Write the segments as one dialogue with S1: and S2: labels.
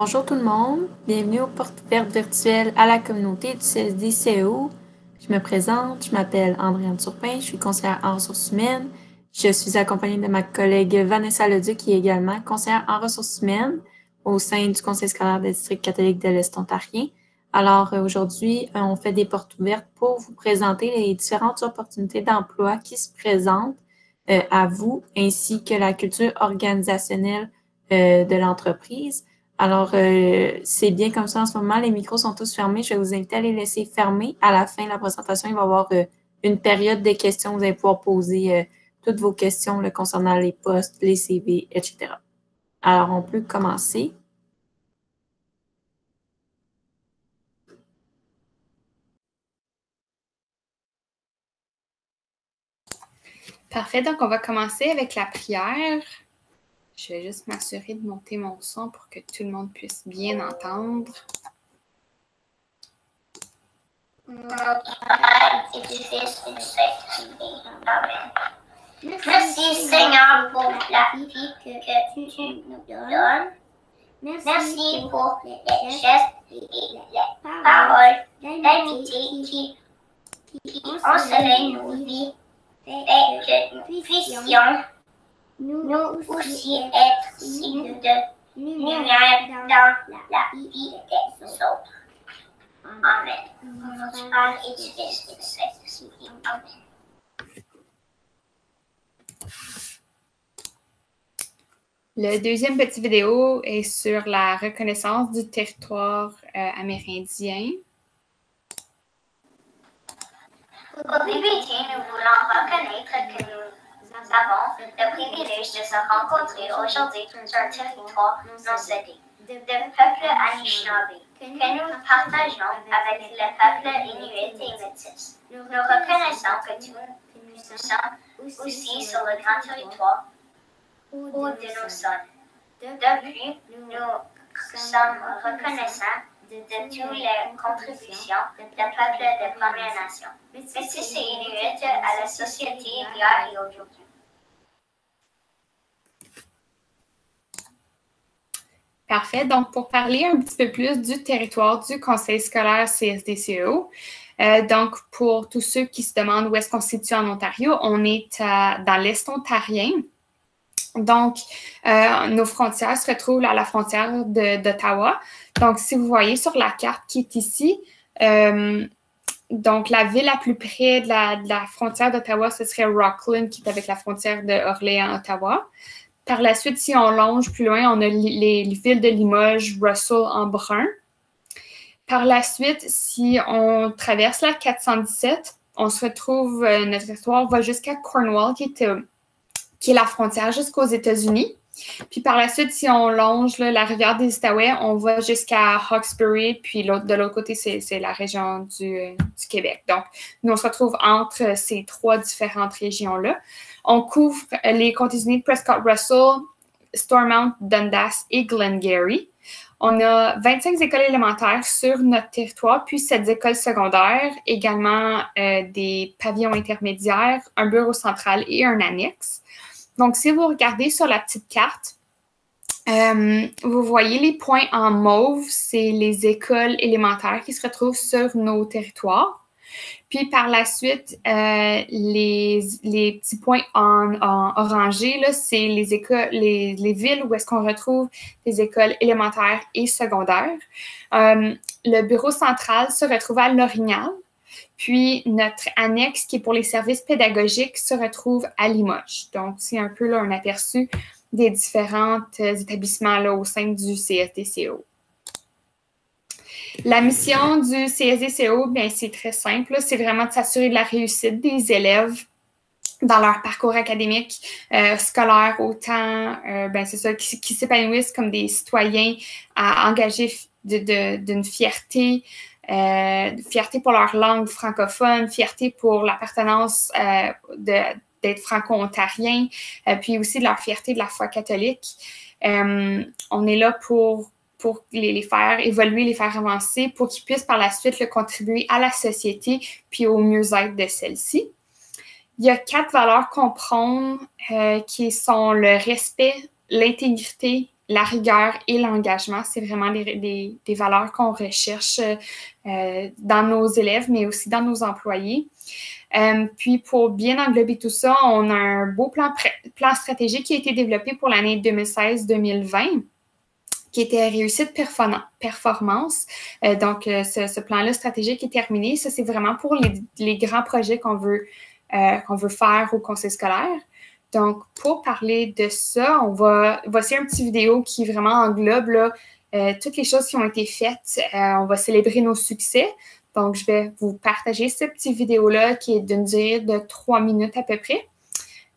S1: Bonjour tout le monde, bienvenue aux portes ouvertes virtuelles à la communauté du CSD-CEO. Je me présente, je m'appelle Andréane Turpin, je suis conseillère en ressources humaines. Je suis accompagnée de ma collègue Vanessa Leduc, qui est également conseillère en ressources humaines au sein du Conseil scolaire des districts catholiques de l'Est ontarien. Alors aujourd'hui, on fait des portes ouvertes pour vous présenter les différentes opportunités d'emploi qui se présentent à vous, ainsi que la culture organisationnelle de l'entreprise. Alors, c'est bien comme ça en ce moment. Les micros sont tous fermés. Je vais vous inviter à les laisser fermés. À la fin de la présentation, il va y avoir une période de questions. Vous allez pouvoir poser toutes vos questions là, concernant les postes, les CV, etc. Alors, on peut commencer.
S2: Parfait, donc on va commencer avec la prière. Je vais juste m'assurer de monter mon son pour que tout le monde puisse bien entendre.
S3: Merci Seigneur pour la vie que tu nous donnes. Merci pour les gestes et les paroles d'amitié qui enseignent nos vies et que nous puissions nous aussi être signes de lumière dans la vie des autres. Amen. Notre Père et du Fils et du Saint-Esprit. Amen.
S2: Le deuxième petit vidéo est sur la reconnaissance du territoire amérindien.
S3: Au PBT, nous voulons reconnaître que nous avons le privilège de se rencontrer aujourd'hui sur un territoire non cédé, de peuple Anishinaabe, que nous partageons avec le peuple Inuit et Métis. Nous reconnaissons que nous sommes aussi sur le grand territoire où de nous sommes. Depuis, nous sommes reconnaissants de toutes les contributions des peuples des Premières Nations, Métis et Inuit à la société hier et aujourd'hui.
S2: Parfait. Donc, pour parler un petit peu plus du territoire du Conseil scolaire CSD-CEO, donc, pour tous ceux qui se demandent où est-ce qu'on se situe en Ontario, on est dans l'Est ontarien. Donc, nos frontières se retrouvent à la frontière d'Ottawa. Donc, si vous voyez sur la carte qui est ici, donc la ville la plus près de la frontière d'Ottawa, ce serait Rockland, qui est avec la frontière d'Orléans-Ottawa. Par la suite, si on longe plus loin, on a les villes de Limoges, Russell en brun. Par la suite, si on traverse la 417, on se retrouve, notre territoire va jusqu'à Cornwall, qui est la frontière jusqu'aux États-Unis. Puis par la suite, si on longe la rivière des Outaouais, on va jusqu'à Hawkesbury, puis de l'autre côté, c'est la région du Québec. Donc, nous, on se retrouve entre ces trois différentes régions-là. On couvre les comtés unis de Prescott-Russell, Stormont, Dundas et Glengarry. On a 25 écoles élémentaires sur notre territoire, puis 7 écoles secondaires, également des pavillons intermédiaires, un bureau central et un annexe. Donc, si vous regardez sur la petite carte, vous voyez les points en mauve, c'est les écoles élémentaires qui se retrouvent sur nos territoires. Puis, par la suite, les petits points en orangé, c'est les villes où est-ce qu'on retrouve des écoles élémentaires et secondaires. Le bureau central se retrouve à L'Orignal. Puis, notre annexe, qui est pour les services pédagogiques, se retrouve à Limoges. Donc, c'est un peu là, un aperçu des différents établissements là, au sein du CSD-CO. La mission du CSD-CO, bien, c'est très simple. C'est vraiment de s'assurer de la réussite des élèves dans leur parcours académique, scolaire, autant, c'est ça, qui s'épanouissent comme des citoyens engagés d'une fierté, fierté pour leur langue francophone, fierté pour l'appartenance d'être franco-ontarien, puis aussi de leur fierté de la foi catholique. On est là pour les faire évoluer, les faire avancer, pour qu'ils puissent par la suite contribuer à la société puis au mieux-être de celle-ci. Il y a 4 valeurs qu'on prône qui sont le respect, l'intégrité la rigueur et l'engagement, c'est vraiment des valeurs qu'on recherche dans nos élèves, mais aussi dans nos employés. Puis, pour bien englober tout ça, on a un beau plan stratégique qui a été développé pour l'année 2016-2020, qui était réussite performance. Donc, ce plan-là stratégique est terminé. Ça, c'est vraiment pour les grands projets qu'on veut faire au conseil scolaire. Donc, pour parler de ça, voici un petit vidéo qui vraiment englobe là, toutes les choses qui ont été faites. On va célébrer nos succès. Donc, je vais vous partager ce petit vidéo-là qui est d'une durée de 3 minutes à peu près.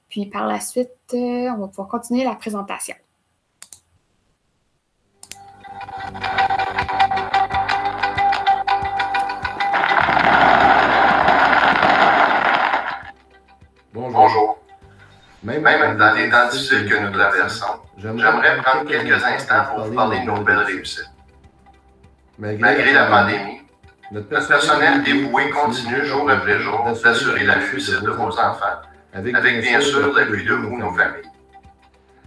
S2: Puis, par la suite, on va pouvoir continuer la présentation.
S4: Bonjour. Même dans les temps difficiles que nous traversons, j'aimerais prendre quelques instants pour vous parler de nos belles réussites. Malgré la pandémie, notre personnel dévoué continue jour après jour d'assurer la réussite de vos enfants, avec bien sûr l'appui de vous, nos familles.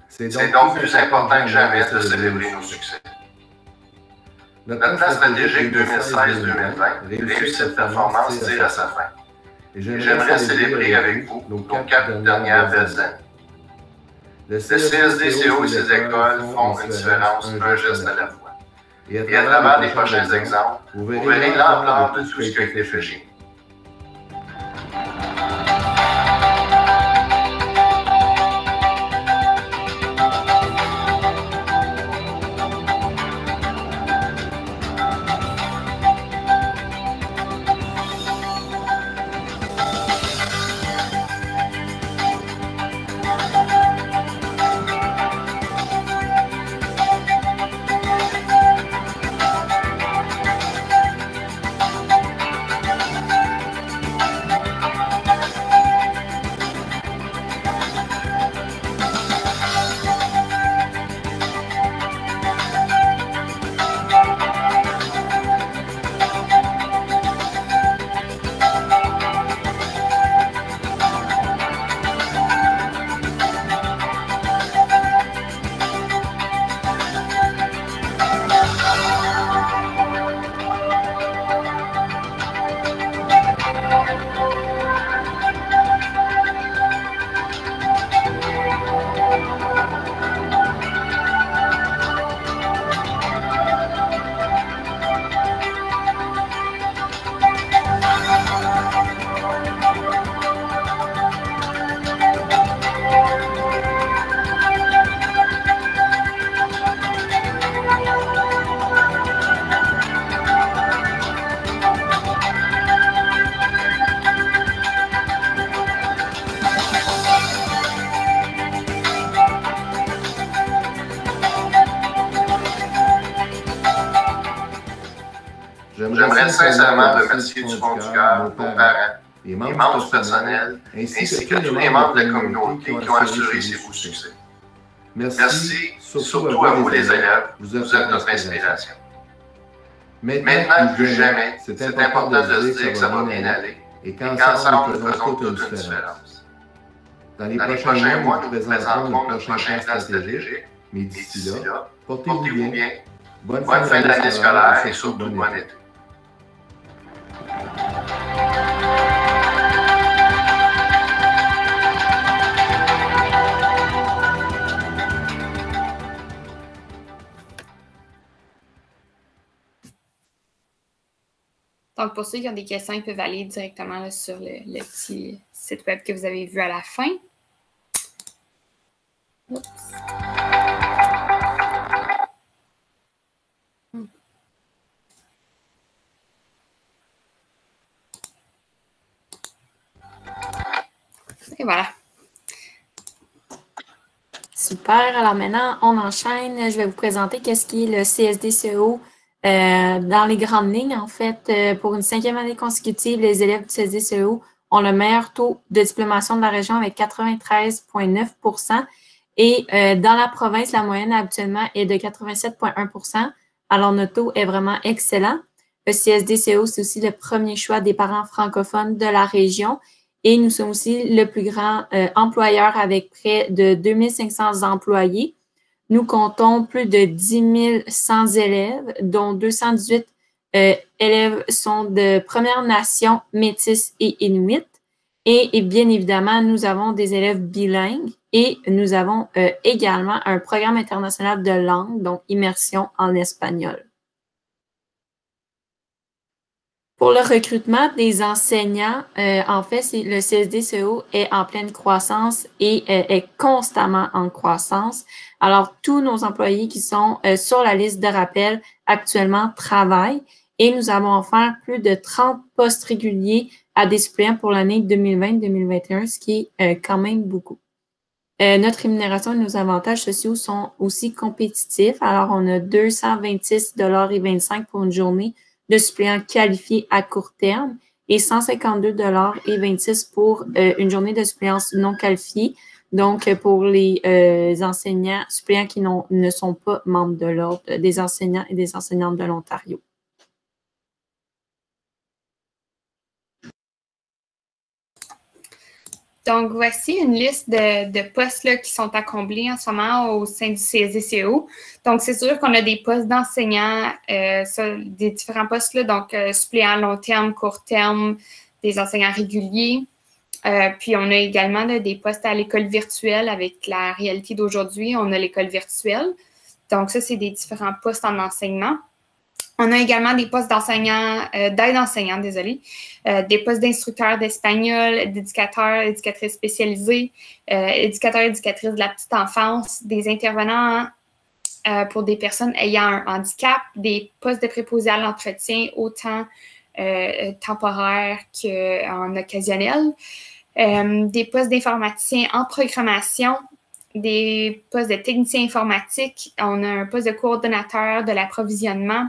S4: C'est donc plus important que jamais de célébrer nos succès. Notre plan stratégique 2016-2020 réussit cette performance tire à sa fin. Et j'aimerais célébrer avec vous nos 4 dernières belles années. Le CSDCO et ses écoles font une différence, un geste à la fois. Et à travers les prochains exemples, vous verrez l'ampleur de tout ce qui a été fait chez nous. J'aimerais sincèrement remercier du fond du cœur nos parents, les membres du personnel, ainsi que tous les membres de la communauté qui ont assuré ces beaux succès. Merci surtout à vous les élèves, vous êtes notre inspiration. Maintenant plus jamais, c'est important de se dire que ça va bien aller et qu'ensemble nous faisons toute une différence. Dans les prochains mois, nous vous présenterons notre prochain plan stratégique, mais d'ici là, portez-vous bien, bonne fin d'année scolaire et surtout bon été.
S2: Donc, pour ceux qui ont des questions, ils peuvent aller directement là, sur le petit site web que vous avez vu à la fin. Oups. Et voilà.
S1: Super. Alors maintenant, on enchaîne. Je vais vous présenter qu'est-ce qui est le CSDCO dans les grandes lignes. En fait, pour une 5e année consécutive, les élèves du CSDCO ont le meilleur taux de diplomation de la région avec 93,9 % et dans la province, la moyenne habituellement est de 87,1 %. Alors, notre taux est vraiment excellent. Le CSDCO, c'est aussi le premier choix des parents francophones de la région. Et nous sommes aussi le plus grand employeur avec près de 2500 employés. nous comptons plus de 10 100 élèves, dont 218 élèves sont de Premières Nations, Métis et Inuit. Et bien évidemment, nous avons des élèves bilingues et nous avons également un programme international de langue, donc immersion en espagnol. Pour le recrutement des enseignants, en fait, le CSDCEO est en pleine croissance et est constamment en croissance. Alors, tous nos employés qui sont sur la liste de rappel actuellement travaillent et nous avons offert plus de 30 postes réguliers à des suppléants pour l'année 2020-2021, ce qui est quand même beaucoup. Notre rémunération et nos avantages sociaux sont aussi compétitifs. Alors, on a 226,25 $ pour une journée de suppléants qualifiés à court terme et 152,26 $ pour une journée de suppléance non qualifiée. Donc, pour les enseignants, suppléants qui ne sont pas membres de l'Ordre des enseignants et des enseignantes de l'Ontario.
S2: Donc, voici une liste de postes là, qui sont à combler en ce moment au sein du CSDCEO. Donc, c'est sûr qu'on a des postes d'enseignants, des différents postes, là, donc suppléants long terme, court terme, des enseignants réguliers. Puis, on a également là, des postes à l'école virtuelle avec la réalité d'aujourd'hui. On a l'école virtuelle. Donc, ça, c'est des différents postes en enseignement. On a également des postes d'enseignants, d'aide enseignants, désolé, des postes d'instructeurs d'espagnol, d'éducateurs, éducatrices spécialisées, éducateurs, éducatrices de la petite enfance, des intervenants pour des personnes ayant un handicap, des postes de préposés à l'entretien, autant temporaires qu'en occasionnel, des postes d'informaticiens en programmation, des postes de technicien informatique, on a un poste de coordonnateur de l'approvisionnement,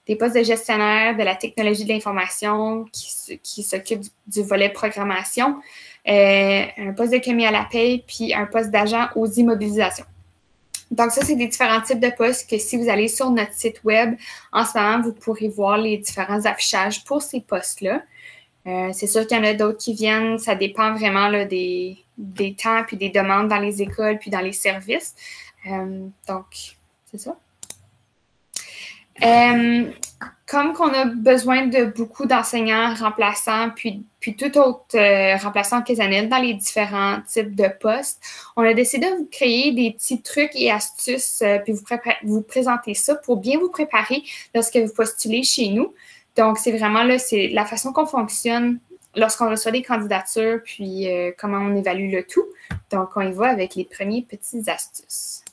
S2: des postes de gestionnaire de la technologie de l'information qui s'occupe du volet programmation, un poste de commis à la paie, puis un poste d'agent aux immobilisations. Donc, ça, c'est des différents types de postes que si vous allez sur notre site web, en ce moment, vous pourrez voir les différents affichages pour ces postes-là. C'est sûr qu'il y en a d'autres qui viennent, ça dépend vraiment là, des temps puis des demandes dans les écoles puis dans les services. Donc, c'est ça. Comme qu'on a besoin de beaucoup d'enseignants remplaçants, puis tout autre remplaçant occasionnel dans les différents types de postes, on a décidé de vous créer des petits trucs et astuces, puis vous présenter ça pour bien vous préparer lorsque vous postulez chez nous. Donc, c'est vraiment là, c'est la façon qu'on fonctionne lorsqu'on reçoit des candidatures, puis comment on évalue le tout. Donc, on y va avec les premiers petites astuces.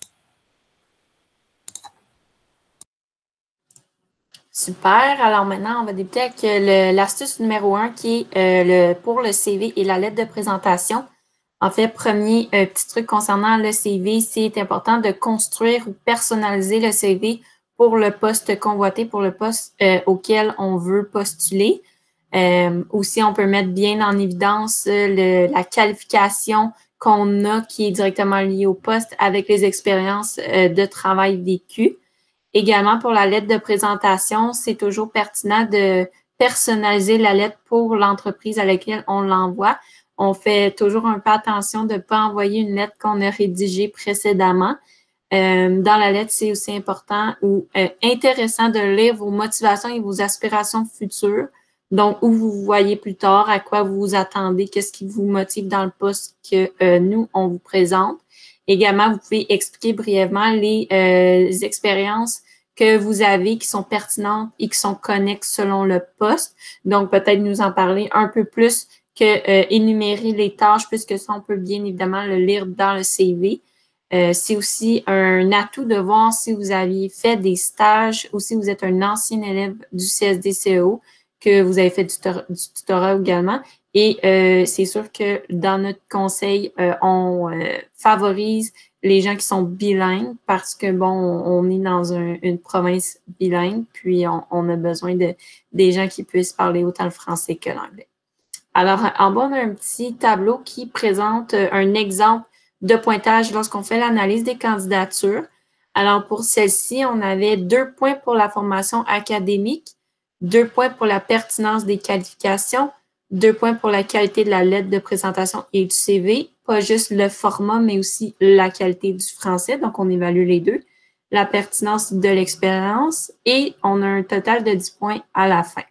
S1: Super. Alors maintenant, on va débuter avec l'astuce numéro 1 qui est pour le CV et la lettre de présentation. En fait, premier petit truc concernant le CV, c'est important de construire ou personnaliser le CV pour le poste convoité, pour le poste auquel on veut postuler. Aussi, on peut mettre bien en évidence la qualification qu'on a qui est directement liée au poste avec les expériences de travail vécues. Également, pour la lettre de présentation, c'est toujours pertinent de personnaliser la lettre pour l'entreprise à laquelle on l'envoie. On fait toujours un peu attention de ne pas envoyer une lettre qu'on a rédigée précédemment. Dans la lettre, c'est aussi important ou intéressant de lire vos motivations et vos aspirations futures. Donc, où vous vous voyez plus tard, à quoi vous vous attendez, qu'est-ce qui vous motive dans le poste que nous, on vous présente. Également, vous pouvez expliquer brièvement les expériences que vous avez qui sont pertinentes et qui sont connexes selon le poste. Donc, peut-être nous en parler un peu plus que énumérer les tâches, puisque ça, on peut bien évidemment le lire dans le CV. C'est aussi un atout de voir si vous aviez fait des stages ou si vous êtes un ancien élève du CSDCEO, que vous avez fait du tutorat également. Et c'est sûr que dans notre conseil, on favorise les gens qui sont bilingues parce que, bon, on est dans une province bilingue, puis on a besoin des gens qui puissent parler autant le français que l'anglais. Alors, en bas, on a un petit tableau qui présente un exemple de pointage lorsqu'on fait l'analyse des candidatures. Alors, pour celle-ci, on avait 2 points pour la formation académique, 2 points pour la pertinence des qualifications, 2 points pour la qualité de la lettre de présentation et du CV, pas juste le format, mais aussi la qualité du français. Donc, on évalue les deux, la pertinence de l'expérience et on a un total de 10 points à la fin.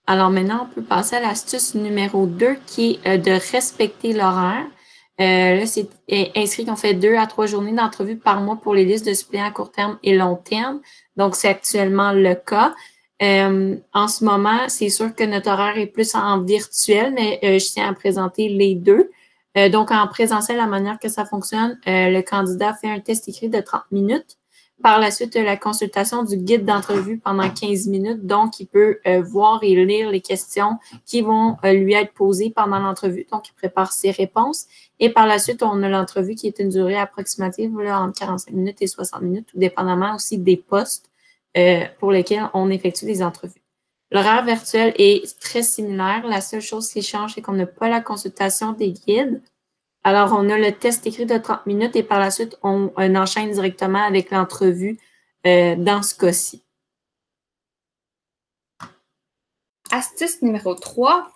S1: Alors maintenant, on peut passer à l'astuce numéro 2 qui est de respecter l'horaire. Là, c'est inscrit qu'on fait 2 à 3 journées d'entrevue par mois pour les listes de suppléants à court terme et long terme. Donc, c'est actuellement le cas. En ce moment, c'est sûr que notre horaire est plus en virtuel, mais je tiens à présenter les deux. Donc, en présentiel, la manière que ça fonctionne, le candidat fait un test écrit de 30 minutes. Par la suite, la consultation du guide d'entrevue pendant 15 minutes. Donc, il peut voir et lire les questions qui vont lui être posées pendant l'entrevue. Donc, il prépare ses réponses. Et par la suite, on a l'entrevue qui est une durée approximative là, entre 45 minutes et 60 minutes, tout dépendamment aussi des postes pour lesquels on effectue les entrevues. L'horaire virtuel est très similaire. La seule chose qui change, c'est qu'on n'a pas la consultation des guides. Alors, on a le test écrit de 30 minutes et par la suite, on enchaîne directement avec l'entrevue dans ce cas-ci.
S2: Astuce numéro 3.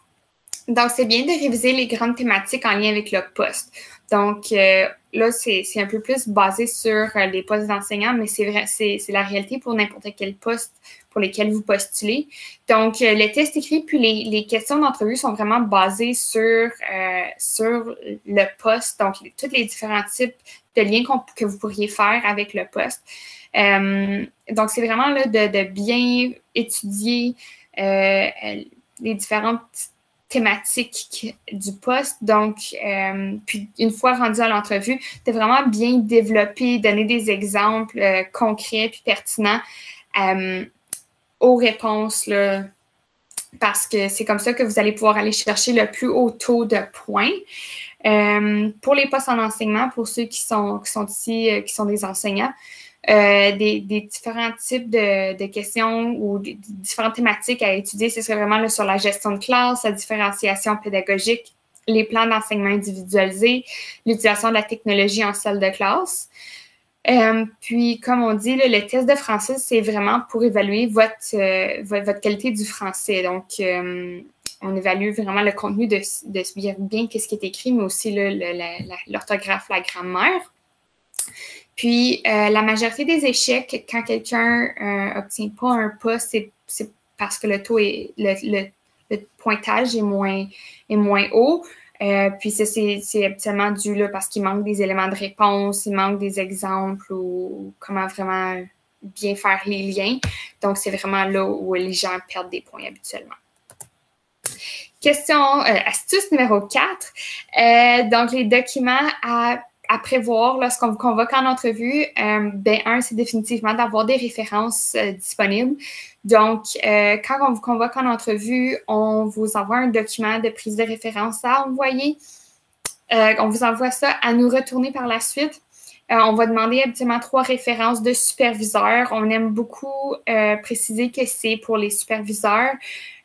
S2: Donc, c'est bien de réviser les grandes thématiques en lien avec le poste. Donc, là, c'est un peu plus basé sur les postes d'enseignants, mais c'est vrai, c'est la réalité pour n'importe quel poste pour lesquels vous postulez. Donc, les tests écrits puis les questions d'entrevue sont vraiment basées sur le poste, donc tous les différents types de liens que vous pourriez faire avec le poste. Donc, c'est vraiment là, de bien étudier les différentes thématiques du poste. Donc, puis une fois rendu à l'entrevue, de vraiment bien développer, donner des exemples concrets puis pertinents aux réponses, là, parce que c'est comme ça que vous allez pouvoir aller chercher le plus haut taux de points. Pour les postes en enseignement, pour ceux qui sont ici, qui sont des enseignants, des différents types de questions ou des différentes thématiques à étudier, ce serait vraiment là, sur la gestion de classe, la différenciation pédagogique, les plans d'enseignement individualisés, l'utilisation de la technologie en salle de classe. Puis, comme on dit, là, le test de français, c'est vraiment pour évaluer votre qualité du français. Donc, on évalue vraiment le contenu de bien qu'est-ce qui est écrit, mais aussi l'orthographe, la grammaire. Puis, la majorité des échecs, quand quelqu'un n'obtient pas un poste, c'est parce que le taux le pointage est moins haut. Puis, c'est habituellement dû là, parce qu'il manque des éléments de réponse, il manque des exemples ou comment vraiment bien faire les liens. Donc, c'est vraiment là où les gens perdent des points habituellement. Astuce numéro 4. Donc, les documents à prévoir lorsqu'on vous convoque en entrevue, c'est définitivement d'avoir des références disponibles. Donc, quand on vous convoque en entrevue, on vous envoie un document de prise de référence à envoyer. On vous envoie ça à nous retourner par la suite. On va demander habituellement 3 références de superviseurs. On aime beaucoup préciser que c'est pour les superviseurs.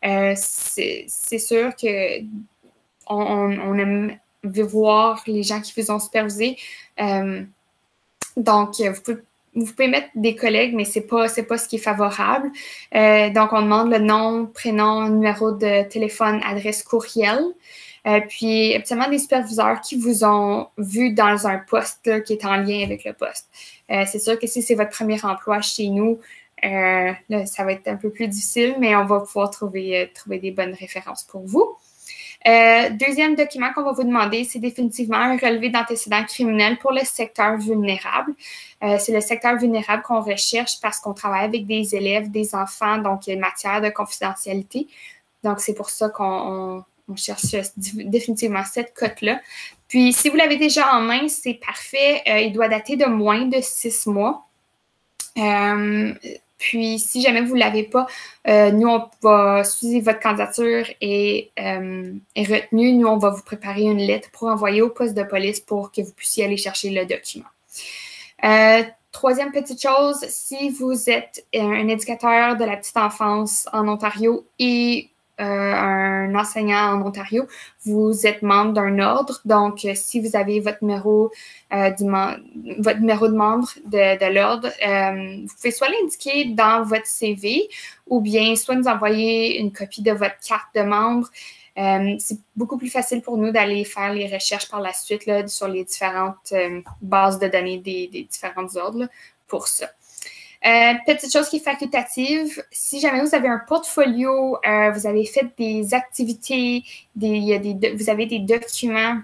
S2: C'est sûr qu'on aime voir les gens qui vous ont supervisé. Donc, vous pouvez mettre des collègues, mais c'est pas ce qui est favorable. Donc, on demande le nom, prénom, numéro de téléphone, adresse courriel. Puis, habituellement, des superviseurs qui vous ont vu dans un poste là, qui est en lien avec le poste. C'est sûr que si c'est votre premier emploi chez nous, là, ça va être un peu plus difficile, mais on va pouvoir trouver des bonnes références pour vous. Deuxième document qu'on va vous demander, c'est définitivement un relevé d'antécédents criminels pour le secteur vulnérable. C'est le secteur vulnérable qu'on recherche parce qu'on travaille avec des élèves, des enfants, donc il y a une matière de confidentialité. Donc, c'est pour ça qu'on cherche définitivement cette cote-là. Puis, si vous l'avez déjà en main, c'est parfait. Il doit dater de moins de 6 mois. Puis, si jamais vous ne l'avez pas, nous, on va suivre votre candidature est retenue. Nous, on va vous préparer une lettre pour envoyer au poste de police pour que vous puissiez aller chercher le document. Troisième petite chose, si vous êtes un éducateur de la petite enfance en Ontario et un enseignant en Ontario, vous êtes membre d'un ordre. Donc, si vous avez votre numéro de membre de l'ordre, vous pouvez soit l'indiquer dans votre CV ou bien soit nous envoyer une copie de votre carte de membre. C'est beaucoup plus facile pour nous d'aller faire les recherches par la suite là, sur les différentes bases de données des différents ordres là, pour ça. Petite chose qui est facultative, si jamais vous avez un portfolio, vous avez fait des activités, vous avez des documents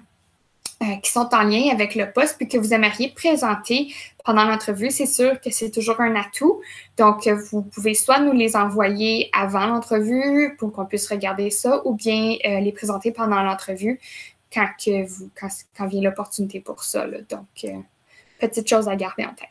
S2: qui sont en lien avec le poste puis que vous aimeriez présenter pendant l'entrevue, c'est sûr que c'est toujours un atout. Donc, vous pouvez soit nous les envoyer avant l'entrevue pour qu'on puisse regarder ça ou bien les présenter pendant l'entrevue quand vient l'opportunité pour ça, là. Donc, petite chose à garder en tête.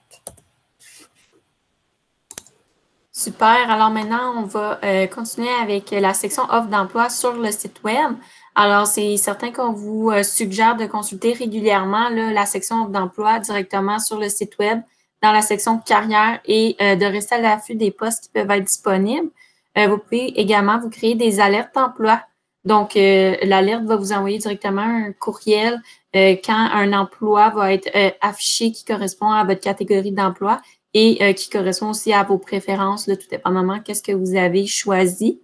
S1: Super. Alors maintenant, on va continuer avec la section offre d'emploi sur le site web. Alors, c'est certain qu'on vous suggère de consulter régulièrement là, la section offre d'emploi directement sur le site web dans la section carrière et de rester à l'affût des postes qui peuvent être disponibles. Vous pouvez également vous créer des alertes d'emploi. Donc, l'alerte va vous envoyer directement un courriel quand un emploi va être affiché qui correspond à votre catégorie d'emploi et qui correspond aussi à vos préférences, là, tout dépendamment qu'est-ce que vous avez choisi.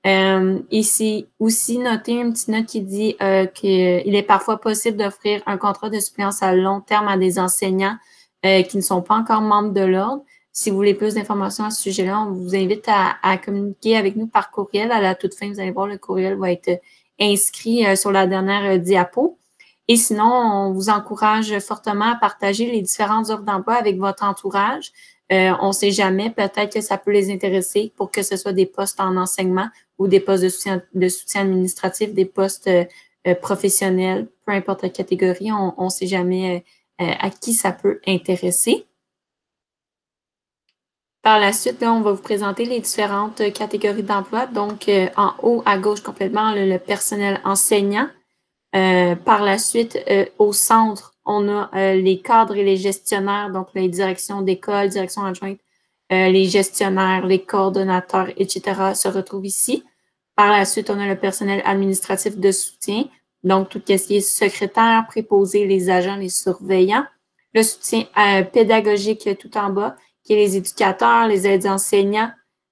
S1: Ici, aussi noter une petite note qui dit qu'il est parfois possible d'offrir un contrat de suppléance à long terme à des enseignants qui ne sont pas encore membres de l'ordre. Si vous voulez plus d'informations à ce sujet-là, on vous invite à communiquer avec nous par courriel. À la toute fin, vous allez voir, le courriel va être inscrit sur la dernière diapo. Et sinon, on vous encourage fortement à partager les différentes offres d'emploi avec votre entourage. On ne sait jamais, peut-être que ça peut les intéresser pour que ce soit des postes en enseignement ou des postes de soutien administratif, des postes professionnels, peu importe la catégorie, on ne sait jamais à qui ça peut intéresser. Par la suite, là, on va vous présenter les différentes catégories d'emploi. Donc, en haut à gauche complètement, le personnel enseignant. Par la suite, au centre, on a les cadres et les gestionnaires, donc les directions d'école, direction adjointe, les gestionnaires, les coordonnateurs, etc. se retrouvent ici. Par la suite, on a le personnel administratif de soutien, donc tout ce qui est secrétaire, préposé, les agents, les surveillants. Le soutien pédagogique tout en bas, qui est les éducateurs, les aides enseignants,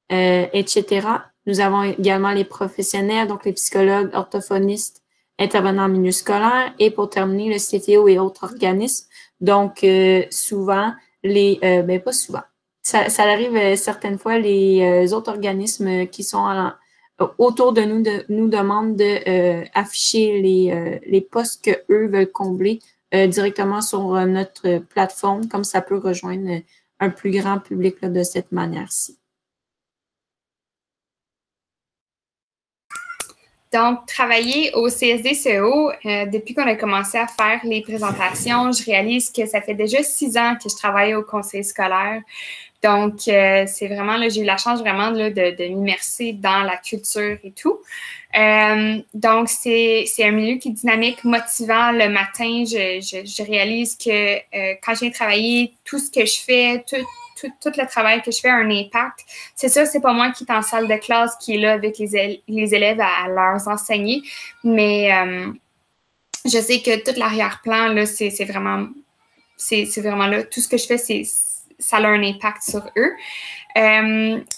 S1: etc. Nous avons également les professionnels, donc les psychologues, orthophonistes, intervenants en milieu scolaire, et pour terminer, le CTO et autres organismes. Donc, souvent, pas souvent, ça arrive certaines fois, les autres organismes qui sont autour de nous demandent d'afficher les postes qu'eux veulent combler directement sur notre plateforme, comme ça peut rejoindre un plus grand public là, de cette manière-ci.
S2: Donc, travailler au CSD-CO, depuis qu'on a commencé à faire les présentations, je réalise que ça fait déjà 6 ans que je travaille au conseil scolaire. Donc, c'est vraiment, là, j'ai eu la chance vraiment là, de m'immerser dans la culture et tout. Donc, c'est un milieu qui est dynamique, motivant. Le matin, je réalise que quand je viens travailler, tout ce que je fais, tout le travail que je fais a un impact. C'est sûr, c'est pas moi qui est en salle de classe, qui est là avec les élèves à leur enseigner, mais je sais que tout l'arrière-plan, là, c'est vraiment là, tout ce que je fais, ça a un impact sur eux.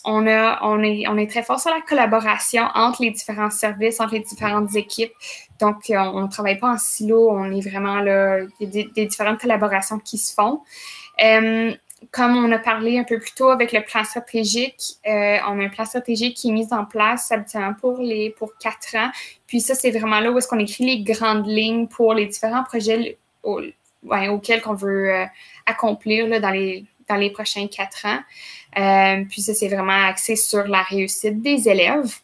S2: On est très fort sur la collaboration entre les différents services, entre les différentes équipes. Donc, on ne travaille pas en silo, on est vraiment là, il y a des différentes collaborations qui se font. Comme on a parlé un peu plus tôt avec le plan stratégique, on a un plan stratégique qui est mis en place habituellement pour 4 ans. Puis ça, c'est vraiment là où est-ce qu'on écrit les grandes lignes pour les différents projets auxquels on veut accomplir là, dans les prochains 4 ans. Puis ça, c'est vraiment axé sur la réussite des élèves.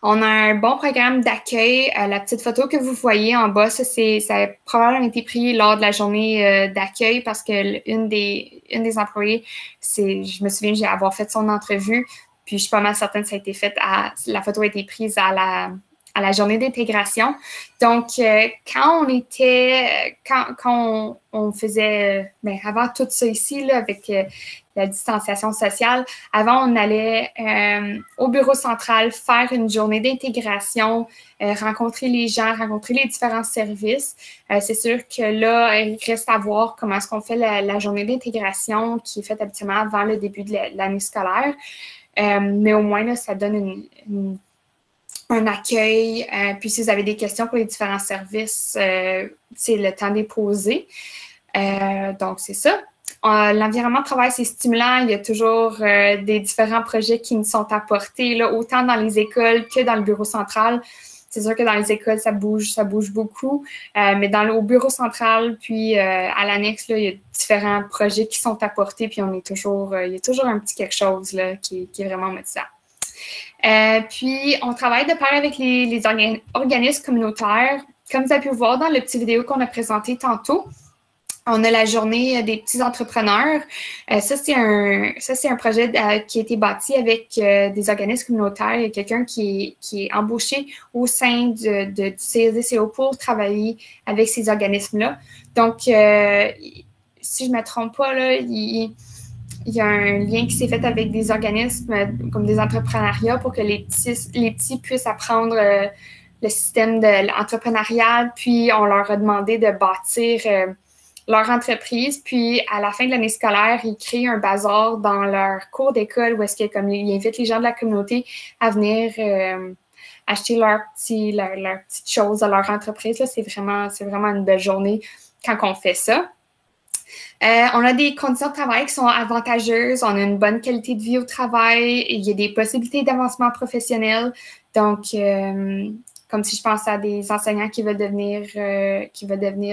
S2: On a un bon programme d'accueil. La petite photo que vous voyez en bas, ça a probablement été pris lors de la journée d'accueil parce que une des employées, je me souviens, j'ai avoir fait son entrevue, puis je suis pas mal certaine que ça a été fait la photo a été prise à la journée d'intégration. Donc, quand on faisait, avant tout ça ici, là, avec la distanciation sociale, avant, on allait au bureau central faire une journée d'intégration, rencontrer les gens, rencontrer les différents services. C'est sûr que là, il reste à voir comment est-ce qu'on fait la journée d'intégration qui est faite habituellement avant le début de l'année scolaire. Mais au moins, là, ça donne un accueil. Puis si vous avez des questions pour les différents services, c'est le temps de les poser. Donc, c'est ça. L'environnement de travail, c'est stimulant. Il y a toujours des différents projets qui nous sont apportés, là, autant dans les écoles que dans le bureau central. C'est sûr que dans les écoles, ça bouge beaucoup. Mais au bureau central, puis à l'annexe, il y a différents projets qui sont apportés, puis il y a toujours un petit quelque chose là, qui est vraiment motivant. Puis, on travaille de pair avec les organismes communautaires. Comme vous avez pu le voir dans le petit vidéo qu'on a présenté tantôt, on a la journée des petits entrepreneurs. Ça, c'est un projet qui a été bâti avec des organismes communautaires. Il y a quelqu'un qui est embauché au sein du CSDCO pour travailler avec ces organismes-là. Donc, si je ne me trompe pas, là, il y a un lien qui s'est fait avec des organismes comme des entrepreneuriats pour que les petits puissent apprendre le système de l'entrepreneuriat. Puis, on leur a demandé de bâtir leur entreprise. Puis, à la fin de l'année scolaire, ils créent un bazar dans leur cours d'école où est-ce qu'ils invitent les gens de la communauté à venir acheter leurs petites choses à leur entreprise. Là, c'est vraiment une belle journée quand on fait ça. On a des conditions de travail qui sont avantageuses. On a une bonne qualité de vie au travail. Il y a des possibilités d'avancement professionnel. Donc, comme si je pense à des enseignants qui veulent devenir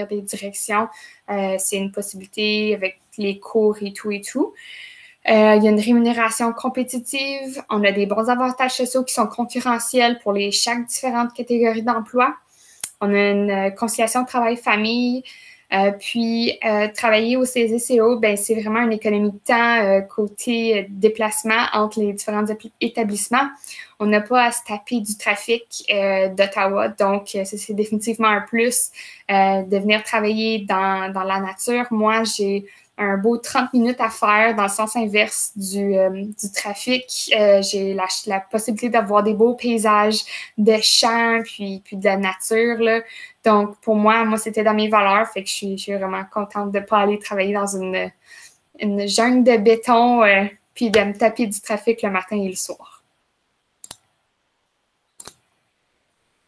S2: des directions, c'est une possibilité avec les cours et tout et tout. Il y a une rémunération compétitive. On a des bons avantages sociaux qui sont concurrentiels pour chaque différente catégorie d'emploi. On a une conciliation travail-famille. Puis, travailler au CSDCO, c'est vraiment une économie de temps côté déplacement entre les différents établissements. On n'a pas à se taper du trafic d'Ottawa, donc c'est définitivement un plus de venir travailler dans la nature. Moi, j'ai un beau 30 minutes à faire dans le sens inverse du trafic. J'ai la possibilité d'avoir des beaux paysages de champs puis de la nature, là. Donc, pour moi, c'était dans mes valeurs, fait que je suis vraiment contente de ne pas aller travailler dans une jungle de béton puis de me taper du trafic le matin et le soir.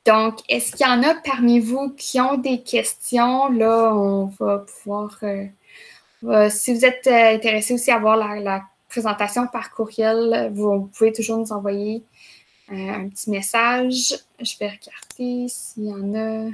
S2: Donc, est-ce qu'il y en a parmi vous qui ont des questions? Là, on va pouvoir... si vous êtes intéressé aussi à voir la présentation par courriel, vous pouvez toujours nous envoyer un petit message. Je vais regarder s'il y en a...